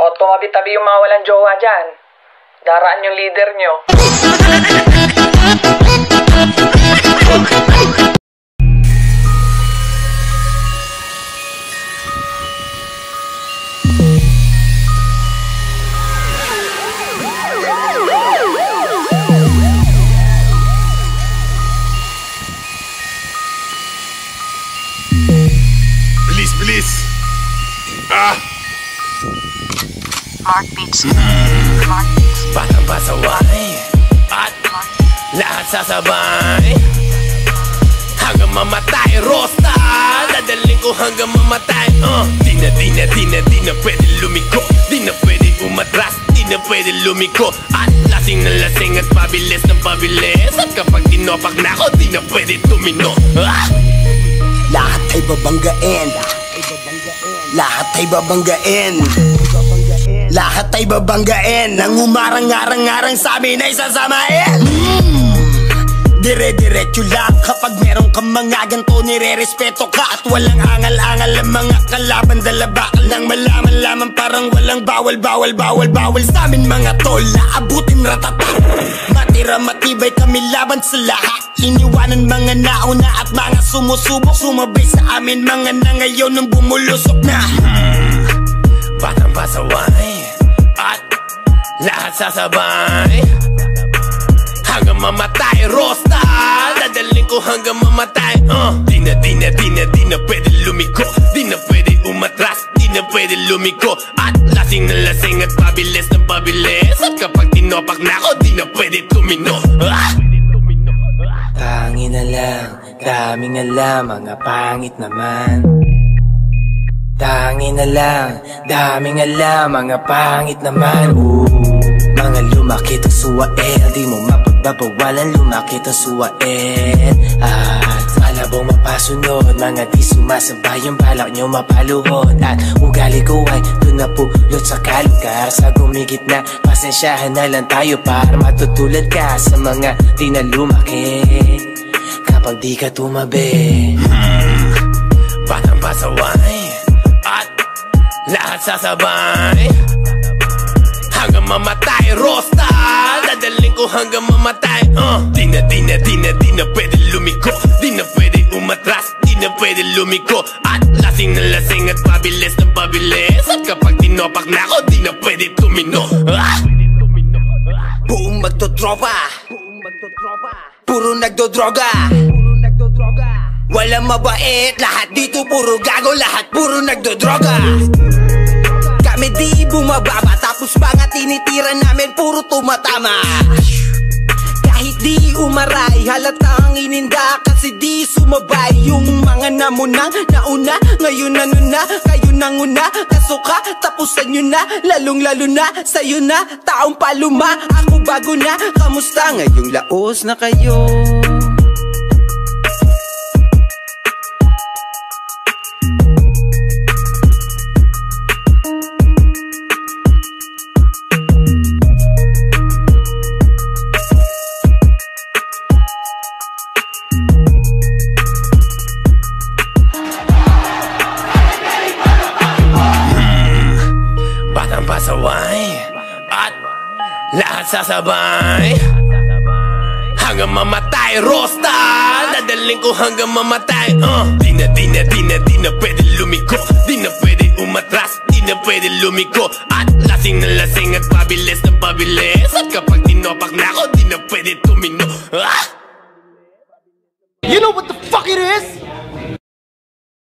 O, tumabi-tabi yung mga walang jowa dyan. Daraan yung leader nyo. Please. Mark Beats. Mark Beats. Batang pasaway at lahat sasabay hanggang mamatay. Rosta, dadaling ko hanggang mamatay. Di na pwede lumiko, di na pwede umatras, di na pwede lumiko. At lasing na lasing at pabilis ng pabilis. At kapag tinopak na ako, di na pwede tumino. Lahat ay babanggain, lahat ay babanggain, lahat ay babanggain. Nang umarang-arang-arang sa amin ay sasamain. Dire-diretso lang kapag meron kang mga ganto, nire-respeto ka. At walang angal-angal ang mga kalaban. Dalabakal lang malaman lamang, parang walang bawal sa amin mga tol. Naabutin ratatak, matira matibay kami laban sa lahat. Iniwanan mga nauna at mga sumusubok, sumabay sa amin mga na ngayon nang bumulusok na. Batang pasaway at lahat sasabay hanggang mamatay. Rosta, dadaling ko hanggang mamatay. Di na pwede lumiko, di na pwede umatras, di na pwede lumiko. At lasing na lasing at pabilis ng pabilis. At kapag tinopak na ako, di na pwede tumino. Pangin na lang, daming alam, mga pangit naman. Tangin na lang, daming alam, mga pangit naman. Mga lumakit ang suwael, di mo mapagbabawalan, lumakit ang suwael. At malabong mapasunod, mga di sumasabay, yung balak nyo mapaluhod. At ugali ko ay doon napulot sa kalugar. Sa gumigit na, pasensyahan na lang tayo para matutulad ka sa mga di na lumakit kapag di ka tumabi. Batang pasaway at lahat sasabay hanggang mamatay. Rosta, dadaling ko hanggang mamatay. Di na pwede lumiko, di na pwede umatras, di na pwede lumiko. At lasing na lasing at pabilis ng pabilis. At kapag tinopak na ako, di na pwede tumino. Buong magtotropa, puro nagdodroga. Walang mabait, lahat dito puro gago, lahat puro nagdodroga. Kami di bumababa, tapos mga tinitira namin puro tumatama. Kahit di umaray, halatang ininda kasi di sumabay. Yung mga namunang nauna, ngayon ano na, kayo nang una. Kasuka, tapusan nyo na, lalong lalo na sa'yo na, taong paluma. Ako bago na, kamusta ngayong laos na kayo? Batang pasaway at lahat sasabay hanggang mamatay. Rosta, dadaling ko hanggang mamatay. Di na pwede lumiko, di na pwede umatras, di na pwede lumiko. At lasing na lasing at pabilis ng pabilis. At kapag tinopak na ako, di na pwede tumino. You know what the fuck it is?